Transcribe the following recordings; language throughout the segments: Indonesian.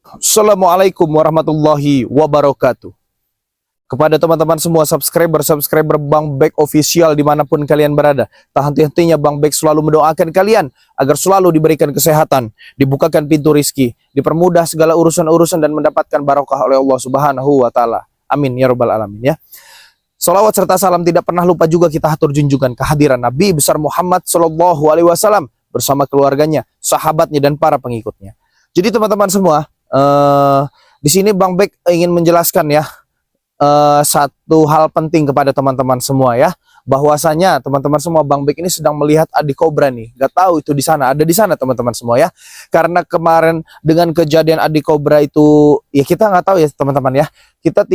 Assalamualaikum warahmatullahi wabarakatuh. Kepada teman-teman semua subscriber Bang Bek Official dimanapun kalian berada, tak henti-hentinya Bang Bek selalu mendoakan kalian agar selalu diberikan kesehatan, dibukakan pintu rizki, dipermudah segala urusan-urusan dan mendapatkan barokah oleh Allah Subhanahu wa Ta'ala. Amin ya Rabbal 'Alamin ya. Salawat serta salam tidak pernah lupa juga kita atur junjungan kehadiran Nabi besar Muhammad Sallallahu Alaihi Wasallam bersama keluarganya, sahabatnya dan para pengikutnya. Jadi teman-teman semua, di sini Bang Bek ingin menjelaskan ya satu hal penting kepada teman-teman semua ya, bahwasanya teman-teman semua Bang Bek ini sedang melihat adik kobra nih, nggak tahu itu di sana, ada di sana teman-teman semua ya, karena kemarin dengan kejadian adik kobra itu ya kita nggak tahu ya teman-teman ya, kita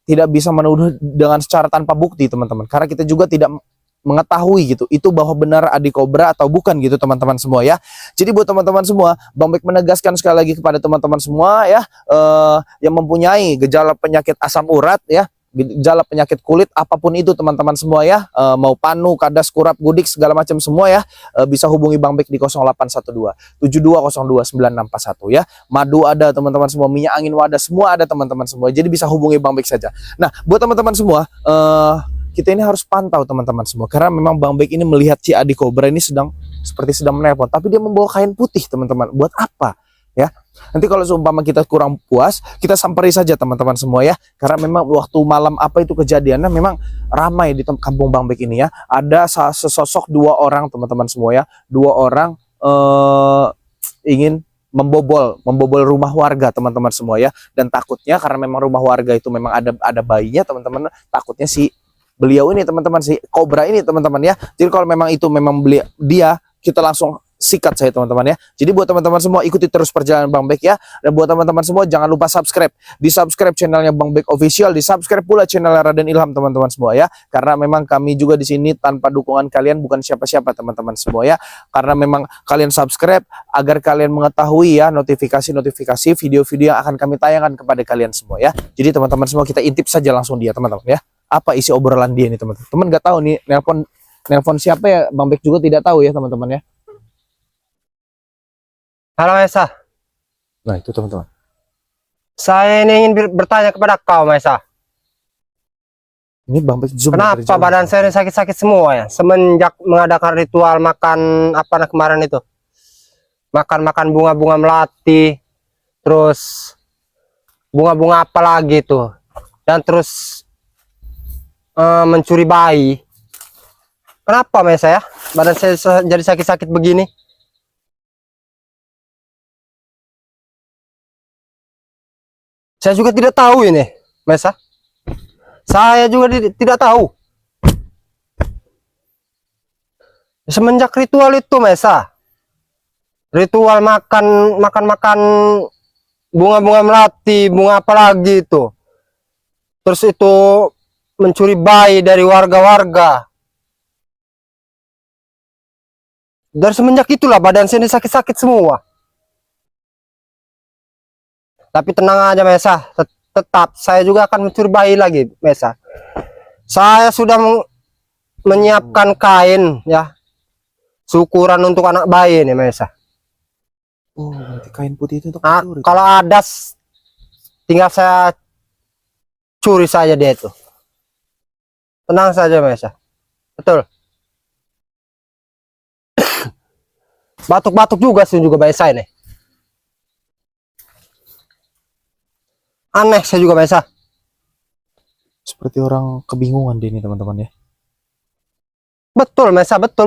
tidak bisa menuduh dengan secara tanpa bukti teman-teman, karena kita juga tidak mengetahui gitu itu bahwa benar adik kobra atau bukan gitu teman-teman semua ya. Jadi buat teman-teman semua, Bang Bek menegaskan sekali lagi kepada teman-teman semua ya, yang mempunyai gejala penyakit asam urat ya, gejala penyakit kulit apapun itu teman-teman semua ya, mau panu, kadas, kurap, gudik segala macam semua ya, bisa hubungi Bang Bek di 0812 7202 9641 ya. Madu ada teman-teman semua, minyak angin wadah semua ada teman-teman semua. Jadi bisa hubungi Bang Bek saja. Nah, buat teman-teman semua, kita ini harus pantau teman-teman semua, karena memang Bang Bek ini melihat si adik kobra ini sedang menelpon, tapi dia membawa kain putih teman-teman. Buat apa ya? Nanti kalau seumpama kita kurang puas, kita samperi saja teman-teman semua ya, karena memang waktu malam apa itu kejadiannya memang ramai di kampung Bang Bek ini ya. Ada sesosok dua orang teman-teman semua ya, dua orang ingin membobol rumah warga teman-teman semua ya, dan takutnya karena memang rumah warga itu memang ada bayinya teman-teman, takutnya si beliau ini teman-teman, si kobra ini teman-teman ya. Jadi kalau memang itu memang dia, kita langsung sikat saya teman-teman ya. Jadi buat teman-teman semua ikuti terus perjalanan Bang Bek ya. Dan buat teman-teman semua jangan lupa subscribe. Di subscribe channelnya Bang Bek Official, di subscribe pula channelnya Raden Ilham teman-teman semua ya. Karena memang kami juga di sini tanpa dukungan kalian bukan siapa-siapa teman-teman semua ya. Karena memang kalian subscribe agar kalian mengetahui ya notifikasi video-video yang akan kami tayangkan kepada kalian semua ya. Jadi teman-teman semua kita intip saja langsung dia teman-teman ya. Apa isi obrolan dia nih teman-teman? Teman nggak tahu nih nelpon siapa ya, Bang Bek juga tidak tahu ya teman-teman ya. Halo Maesa. Nah itu teman-teman. Saya ini ingin bertanya kepada kau Maesa. Ini Bang Bek zoom. Kenapa badan saya ini sakit-sakit semua ya? Semenjak mengadakan ritual makan apa kemarin itu? Makan bunga-bunga melati, terus bunga-bunga apa lagi tuh? Dan terus mencuri bayi. Kenapa Maesa ya? Badan saya jadi sakit-sakit begini? Saya juga tidak tahu ini, Maesa. Saya juga tidak tahu. Semenjak ritual itu, Maesa. Ritual makan bunga-bunga melati, bunga apa lagi itu. Terus itu mencuri bayi dari warga-warga. Dari semenjak itulah badan saya sakit-sakit semua. Tapi tenang aja Maesa, tetap saya juga akan mencuri bayi lagi Maesa. Saya sudah menyiapkan kain ya, syukuran untuk anak bayi nih Maesa. Oh, nanti kain putih itu untuk kalau ada tinggal saya curi saja dia itu. Tenang saja Maesa. Betul. Batuk-batuk juga sih juga Maesa ini. Aneh saya juga Maesa. Seperti orang kebingungan dia ini teman-teman ya. Betul Maesa, betul.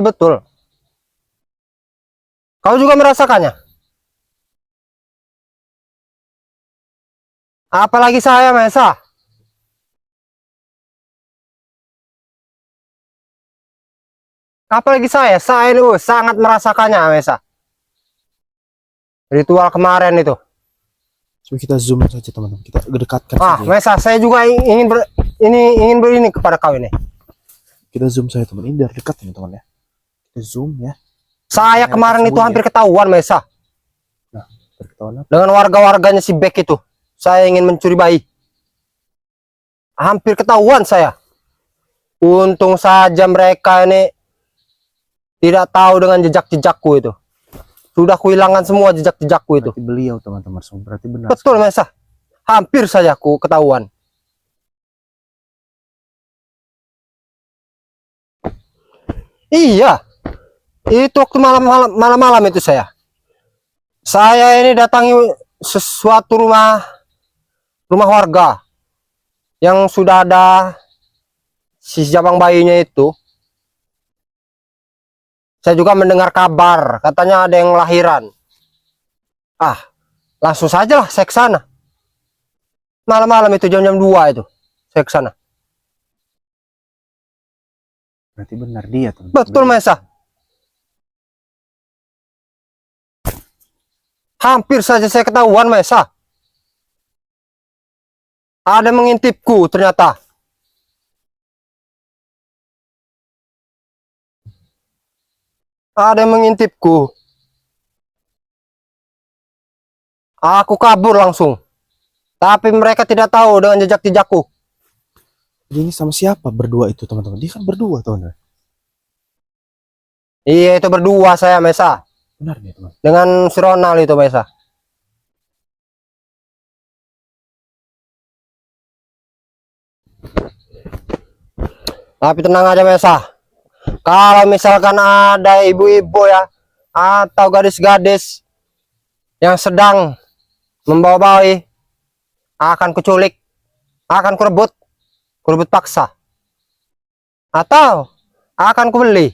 Kau juga merasakannya? Apalagi saya Maesa. Apalagi saya ini sangat merasakannya Maesa. Ritual kemarin itu. Coba kita zoom saja teman-teman, kita dekatkan saja. Maesa, saya juga ingin berini kepada kau ini. Kita zoom saja teman, ini biar dekat teman-teman ya. Kita zoom ya. Saya kemarin itu hampir ketahuan Maesa. Nah, ketahuan apa? Dengan warga-warganya si Bek itu. Saya ingin mencuri bayi. Hampir ketahuan saya. Untung saja mereka ini tidak tahu dengan jejak-jejakku itu. Sudah kuhilangkan semua jejak-jejakku itu. Berarti beliau teman-teman semua. Berarti benar. Betul Mesa. Hampir saja aku ketahuan. Iya. Itu waktu malam-malam itu saya. Saya ini datangi sesuatu rumah warga yang sudah ada si jabang bayinya itu. Saya juga mendengar kabar katanya ada yang lahiran. Langsung saja lah saya ke sana. Malam-malam itu jam-jam 2 itu saya ke sana. Berarti benar dia teman. Betul Mesa. Hampir saja saya ketahuan Mesa. Ada mengintipku ternyata. Ada yang mengintipku. Aku kabur langsung. Tapi mereka tidak tahu dengan jejak-jejakku. Jadi ini sama siapa berdua itu teman-teman? Dia kan berdua teman. Iya itu berdua saya Mesa. Benar dia teman. Dengan si Ronald itu Mesa. Tapi tenang aja Mesa. Kalau misalkan ada ibu-ibu ya atau gadis-gadis yang sedang membawa bayi, akan kuculik, akan kurebut paksa, atau akan kubeli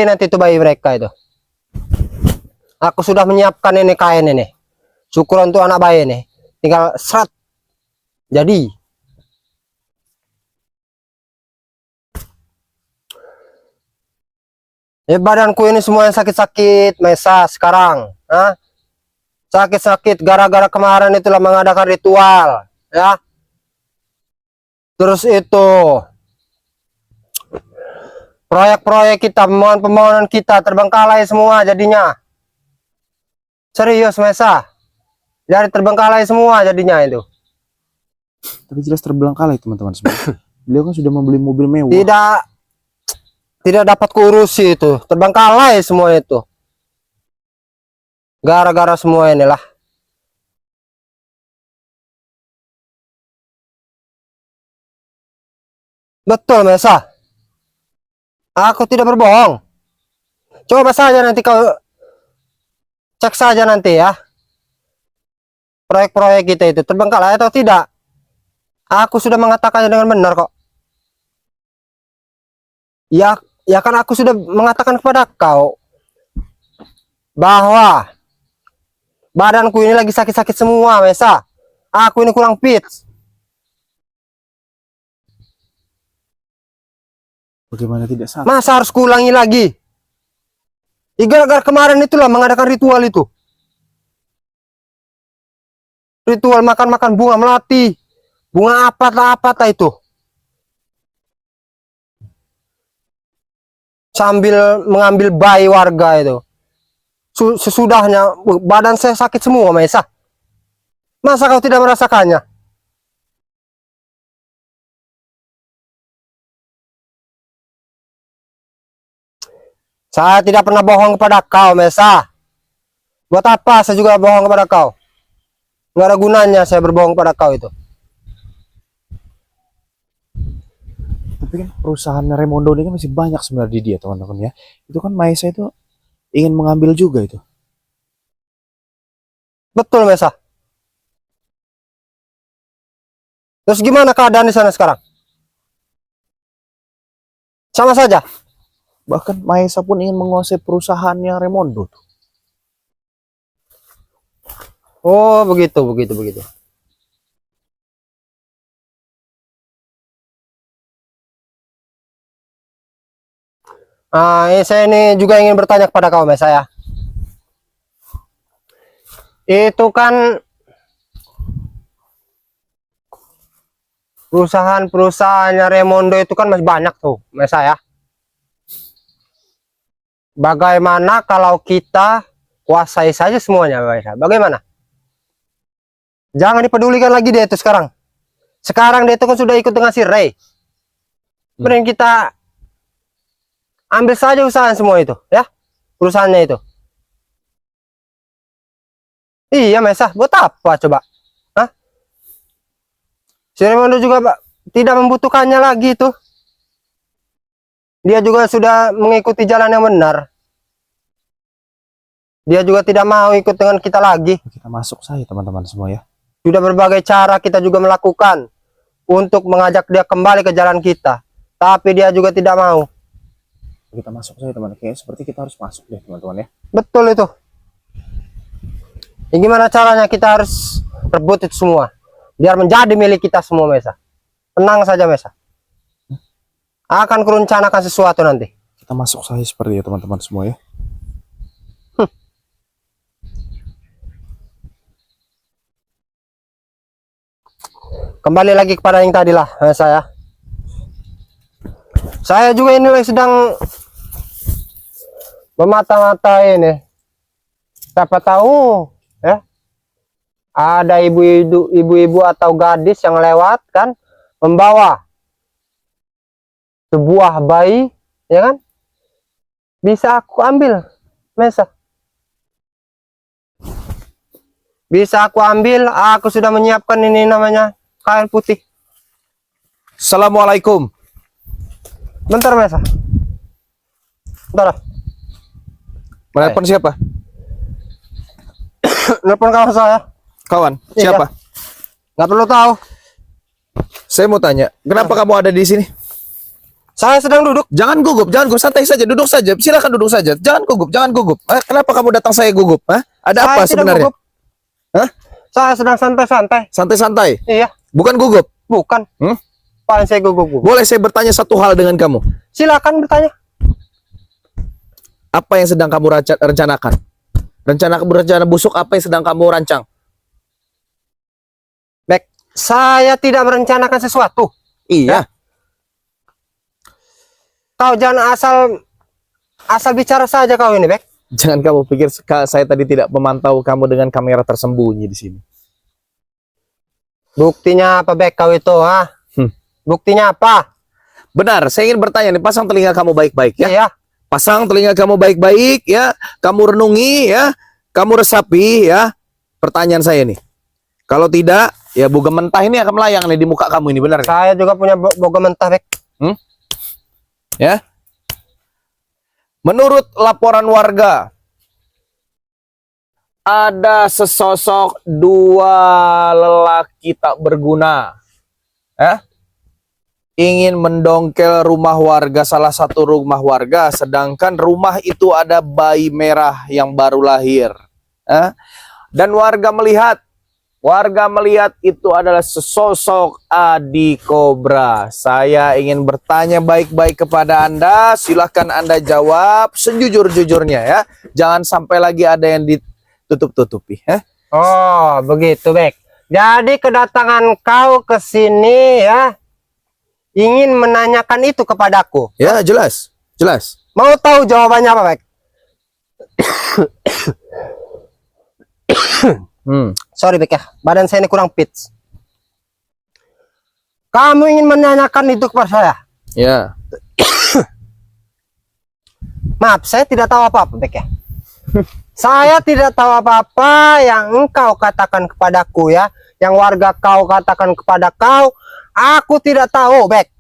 nanti itu bayi mereka itu. Aku sudah menyiapkan ini kain ini, syukur untuk anak bayi ini, tinggal serat jadi. Badanku ini semua yang sakit-sakit Mesa sekarang. Sakit-sakit gara-gara kemarin itulah mengadakan ritual ya. Terus itu proyek-proyek kita, pembangunan kita terbengkalai semua jadinya. Serius Mesa. Jadi terbengkalai semua jadinya itu. Tapi jelas terbelengkalai teman-teman semua. Beliau kan sudah membeli mobil mewah. Tidak dapat kurusi itu, terbengkalai semua itu. Gara-gara semua inilah. Betul Mesa. Aku tidak berbohong. Coba saja nanti kau cek saja nanti ya. Proyek-proyek kita itu terbengkalai atau tidak. Aku sudah mengatakannya dengan benar kok. Ya kan aku sudah mengatakan kepada kau bahwa badanku ini lagi sakit-sakit semua Mesa. Aku ini kurang fit. Bagaimana tidak sakit? Masa harus kuulangi lagi? Gara-gara kemarin itulah mengadakan ritual itu. Ritual makan-makan bunga melati. Bunga apa itu. Sambil mengambil bayi warga itu. Sesudahnya badan saya sakit semua Mesa. Masa kau tidak merasakannya? Saya tidak pernah bohong kepada kau Mesa. Buat apa saya juga bohong kepada kau? Nggak ada gunanya saya berbohong kepada kau itu. Tapi kan perusahaan Raimondo ini kan masih banyak sebenarnya di dia teman-teman ya. Itu kan Maesa itu ingin mengambil juga itu. Betul Mesa. Terus gimana keadaan di sana sekarang? Sama saja. Bahkan Maesa pun ingin menguasai perusahaannya Raimondo tuh. Oh begitu. Saya ini juga ingin bertanya kepada kau Mesa ya. Itu kan perusahaan-perusahaannya Raimondo itu kan masih banyak tuh Mesa ya. Bagaimana kalau kita kuasai saja semuanya Mesa? Bagaimana? Jangan dipedulikan lagi dia itu sekarang. Sekarang dia itu kan sudah ikut dengan si Ray. Kemudian kita ambil saja usaha semua itu ya. perusahaannya itu. Iya Mesa, buat apa coba? Hah? Si Raimundo juga Pak, tidak membutuhkannya lagi itu. Dia juga sudah mengikuti jalan yang benar. Dia juga tidak mau ikut dengan kita lagi. Kita masuk saja teman-teman semua ya. Sudah berbagai cara kita juga melakukan untuk mengajak dia kembali ke jalan kita. Tapi dia juga tidak mau. Kita masuk saja teman. Kayaknya seperti kita harus masuk deh teman-teman ya. Betul itu. Ya, gimana caranya kita harus rebut itu semua. Biar menjadi milik kita semua Mesa. Tenang saja Mesa. Akan kurencanakan sesuatu nanti. Kita masuk saja seperti ya teman-teman semua ya. Kembali lagi kepada yang tadi lah saya. Saya juga ini sedang memata-mata ini. Siapa tahu ya. Ada ibu-ibu atau gadis yang lewat kan membawa sebuah bayi, ya kan? Bisa aku ambil, Mesa. Bisa aku ambil, aku sudah menyiapkan ini namanya kain putih. Assalamualaikum. Bentar, Mesa. Bentar. Menelpon siapa? Nelpon kawan saya. Kawan, Iya. siapa? Nggak perlu tahu. Saya mau tanya, kenapa kamu ada di sini? Saya sedang duduk. Jangan gugup, santai saja, duduk saja. Silakan duduk saja. Jangan gugup. Kenapa kamu datang saya gugup? Ada apa Saya tidak sebenarnya? gugup. Hah? Saya sedang santai-santai. Santai-santai. Iya, Bukan gugup. bukan. Paling saya gugup. Boleh saya bertanya satu hal dengan kamu? Silakan bertanya. Apa yang sedang kamu rencanakan? Rencana busuk apa yang sedang kamu rancang? Baik, saya tidak merencanakan sesuatu. Iya. Kau jangan asal bicara saja kau ini, Bek. Jangan kamu pikir saya tadi tidak memantau kamu dengan kamera tersembunyi di sini. Buktinya apa, Bek, kau itu, ha? Buktinya apa? Benar, saya ingin bertanya nih, pasang telinga kamu baik-baik ya. Iya. Pasang telinga kamu baik-baik ya. Kamu renungi ya. Kamu resapi ya. Pertanyaan saya nih. Kalau tidak, ya boga mentah ini akan melayang nih di muka kamu ini, benar? Saya juga punya boga mentah, Bek. Ya. Menurut laporan warga, ada sesosok dua lelaki tak berguna, ya, ingin mendongkel rumah warga, salah satu rumah warga, sedangkan rumah itu ada bayi merah yang baru lahir, ya. Dan warga melihat itu adalah sesosok Adi Cobra. Saya ingin bertanya baik-baik kepada Anda. Silahkan Anda jawab sejujur-jujurnya ya. Jangan sampai lagi ada yang ditutup-tutupi. Oh, begitu, Bek. Jadi kedatangan kau ke sini ya, ingin menanyakan itu kepadaku. Ya, jelas. Mau tahu jawabannya apa, Bek? Sorry, Bek ya. Badan saya ini kurang fit. Kamu ingin menanyakan itu kepada saya? Ya. Maaf, saya tidak tahu apa-apa, Bek ya. Saya tidak tahu apa-apa yang engkau katakan kepadaku ya. Yang warga kau katakan kepada kau. Aku tidak tahu, Bek.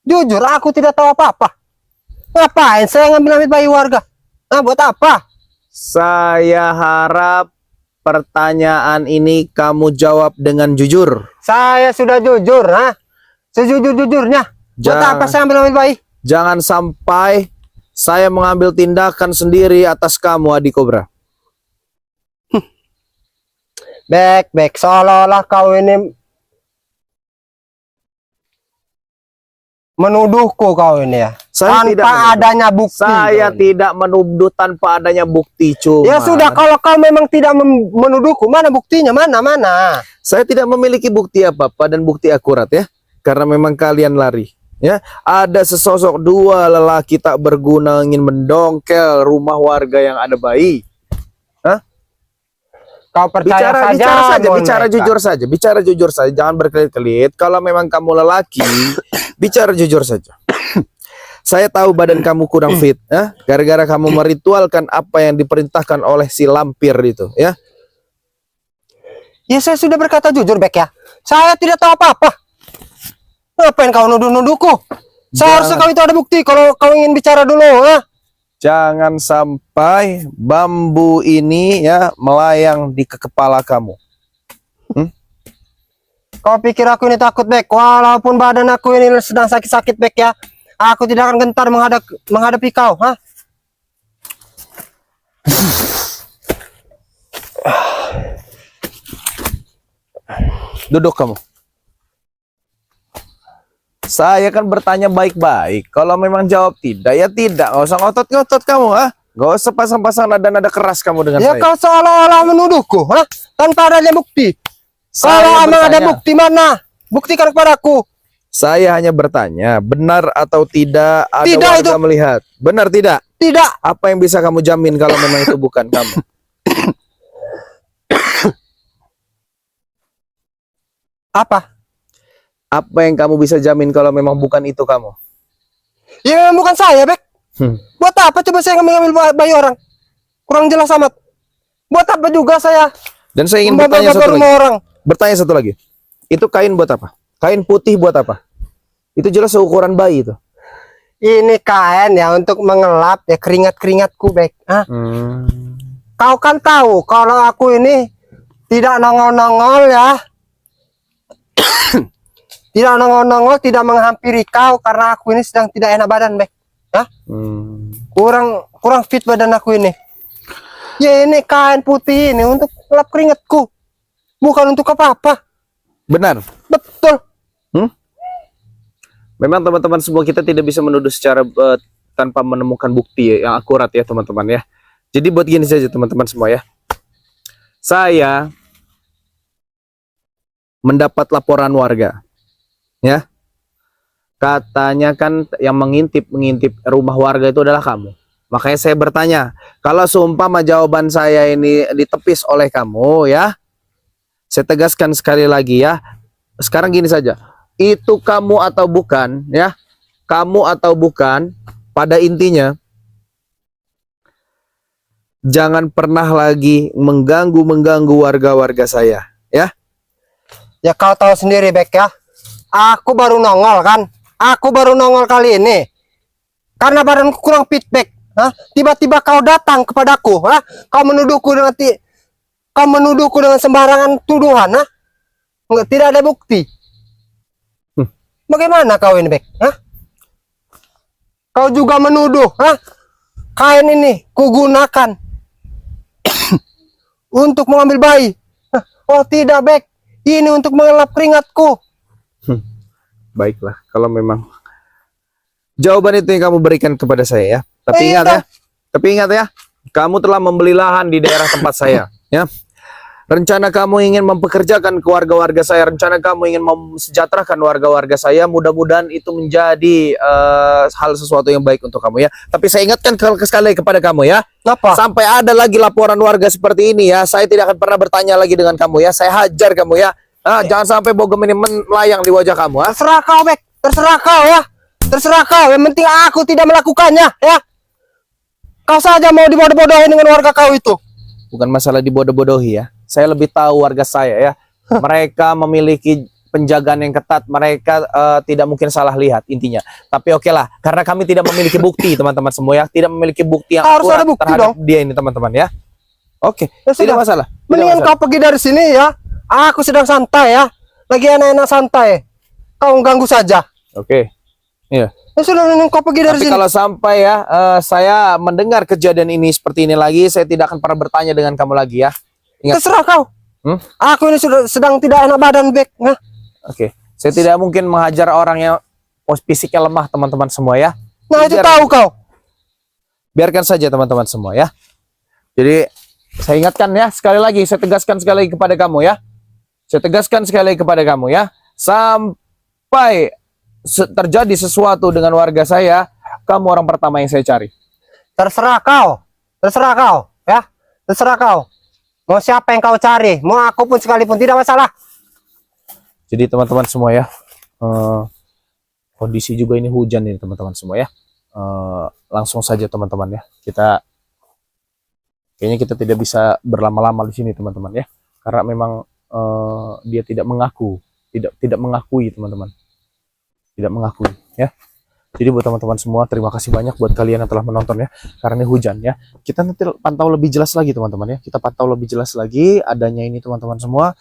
Jujur, aku tidak tahu apa-apa. Ngapain saya ngambil-ngambil bayi warga? Nah, buat apa? Saya harap pertanyaan ini kamu jawab dengan jujur. Saya sudah jujur, ha? Sejujur-jujurnya. Buat apa saya ambil-ambil bayi? Jangan sampai saya mengambil tindakan sendiri atas kamu, Adi Cobra. Bek, seolah-olah kau ini menuduhku kau ini ya. Tanpa adanya bukti. Saya tidak menuduh tanpa adanya bukti, cuma. Ya sudah, kalau kau memang tidak menuduhku, mana buktinya? Mana? Saya tidak memiliki bukti apa-apa dan bukti akurat ya. Karena memang kalian lari. Ya, ada sesosok dua lelaki tak berguna ingin mendongkel rumah warga yang ada bayi. Hah? Kau percaya bicara jujur saja, jangan berkelit-kelit. Kalau memang kamu lelaki, bicara jujur saja. Saya tahu badan kamu kurang fit, ya. Gara-gara kamu meritualkan apa yang diperintahkan oleh si lampir itu, ya. Ya saya sudah berkata jujur, Bek ya. Saya tidak tahu apa-apa. Ngapain kau nuduh-nuduhku? Seharusnya kau itu ada bukti kalau kau ingin bicara dulu, ya. Jangan sampai bambu ini ya melayang di kepala kamu. Kau pikir aku ini takut, Bek? Walaupun badan aku ini sedang sakit-sakit, Bek ya. Aku tidak akan gentar menghadapi kau, ha? Duduk kamu. Saya kan bertanya baik-baik. Kalau memang jawab tidak, ya tidak. Gak usah ngotot-ngotot kamu, ha? Gak usah pasang-pasang nada-nada keras kamu dengan Ya saya. kau seolah-olah menuduhku, ha? Tanpa adanya bukti. Saya Kalau emang ada bertanya. bukti, mana? Buktikan kepadaku. Saya hanya bertanya, benar atau tidak ada Tidak, warga itu- melihat? Benar tidak? Tidak. Apa yang bisa kamu jamin kalau memang itu bukan kamu? Apa? Apa yang kamu bisa jamin kalau memang bukan itu kamu? Ya memang bukan saya, Bek. Hmm. Buat apa coba saya ngambil bayi orang? Kurang jelas amat. Buat apa juga saya Dan saya ingin bertanya satu rumah lagi. orang? Bertanya satu lagi. Itu kain buat apa? Kain putih buat apa? Itu jelas seukuran bayi itu. Ini kain ya untuk mengelap ya keringat-keringatku, Bek. Ah, kau kan tahu kalau aku ini tidak nongol-nongol ya. Tidak nongol-nongol, tidak menghampiri kau karena aku ini sedang tidak enak badan, Bek. Ya? Kurang fit badan aku ini. Ya ini kain putih ini untuk ngelap keringatku. Bukan untuk apa-apa. Benar. Betul. Memang teman-teman semua kita tidak bisa menuduh secara tanpa menemukan bukti yang akurat ya teman-teman ya. Jadi buat gini saja teman-teman semua ya. Saya mendapat laporan warga. Ya. Katanya kan yang mengintip rumah warga itu adalah kamu. Makanya saya bertanya, kalau seumpama jawaban saya ini ditepis oleh kamu ya. Saya tegaskan sekali lagi ya. Sekarang gini saja. Itu kamu atau bukan ya, kamu atau bukan, pada intinya jangan pernah lagi mengganggu warga-warga saya ya. Ya kau tahu sendiri, Bek ya. Aku baru nongol kan. Aku baru nongol kali ini. Karena badanku kurang fit, Bek. Hah? Tiba-tiba kau datang kepadaku, ha? Kau menuduhku dengan sembarangan tuduhan, ha? Nggak, tidak ada bukti. Bagaimana kau ini, Bek? Hah? Kau juga menuduh, ha? Kain ini kugunakan untuk mengambil bayi. Hah? Oh tidak, Bek. Ini untuk mengelap keringatku. Baiklah, kalau memang jawaban itu yang kamu berikan kepada saya ya. Tapi ingat ya, kamu telah membeli lahan di daerah tempat saya ya. Rencana kamu ingin mempekerjakan warga-warga saya, rencana kamu ingin mesejahterakan warga-warga saya, mudah-mudahan itu menjadi hal sesuatu yang baik untuk kamu ya. Tapi saya ingatkan sekali kepada kamu ya, Apa? sampai ada lagi laporan warga seperti ini ya, saya tidak akan pernah bertanya lagi dengan kamu ya, saya hajar kamu ya. Jangan sampai bogem ini melayang di wajah kamu ha. Terserah kau, Bek. Terserah kau ya. Terserah kau. Yang penting aku tidak melakukannya ya. Kau saja mau dibodoh-bodohin dengan warga kau itu. Bukan masalah dibodoh-bodohi ya. Saya lebih tahu warga saya ya. Mereka memiliki penjagaan yang ketat. Mereka tidak mungkin salah lihat intinya. Tapi oke lah, karena kami tidak memiliki bukti teman-teman semua ya. Tidak memiliki bukti yang Harus akurat ada bukti terhadap dong. dia ini teman-teman ya. Oke, Ya sudah. tidak masalah. Tidak Mendingan masalah. kau pergi dari sini ya. Aku sedang santai ya. Lagi enak-enak santai. Kau ganggu saja. Oke. Iya. Ya sudah, mending kau pergi dari Tapi sini. kalau sampai ya saya mendengar kejadian ini seperti ini lagi, saya tidak akan pernah bertanya dengan kamu lagi ya. Ingat. Terserah kau. Aku ini sudah sedang tidak enak badan, Bek. Nah, Oke. Saya tidak mungkin menghajar orang yang fisiknya lemah teman-teman semua ya. itu tahu kau. Biarkan saja teman-teman semua ya. Jadi saya ingatkan ya, sekali lagi saya tegaskan sekali lagi kepada kamu ya. Saya tegaskan sekali lagi kepada kamu ya. Sampai terjadi sesuatu dengan warga saya, kamu orang pertama yang saya cari. Terserah kau. Terserah kau ya. Terserah kau. Mau siapa yang kau cari, mau aku pun sekalipun, tidak masalah. Jadi teman-teman semua ya, kondisi juga ini hujan nih teman-teman semua ya. langsung saja teman-teman ya. Kayaknya kita tidak bisa berlama-lama di sini teman-teman ya, karena memang dia tidak mengakui teman-teman, tidak mengakui ya. Jadi buat teman-teman semua, terima kasih banyak buat kalian yang telah menonton ya. Karena ini hujan ya. Kita nanti pantau lebih jelas lagi teman-teman ya. Kita pantau lebih jelas lagi adanya ini teman-teman semua.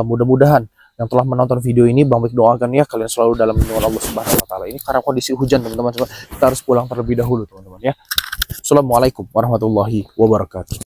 Mudah-mudahan yang telah menonton video ini, Bang Bek doakan ya kalian selalu dalam lindungan Allah Subhanahu wa taala. Ini karena kondisi hujan teman-teman semua. Kita harus pulang terlebih dahulu teman-teman ya. Assalamualaikum warahmatullahi wabarakatuh.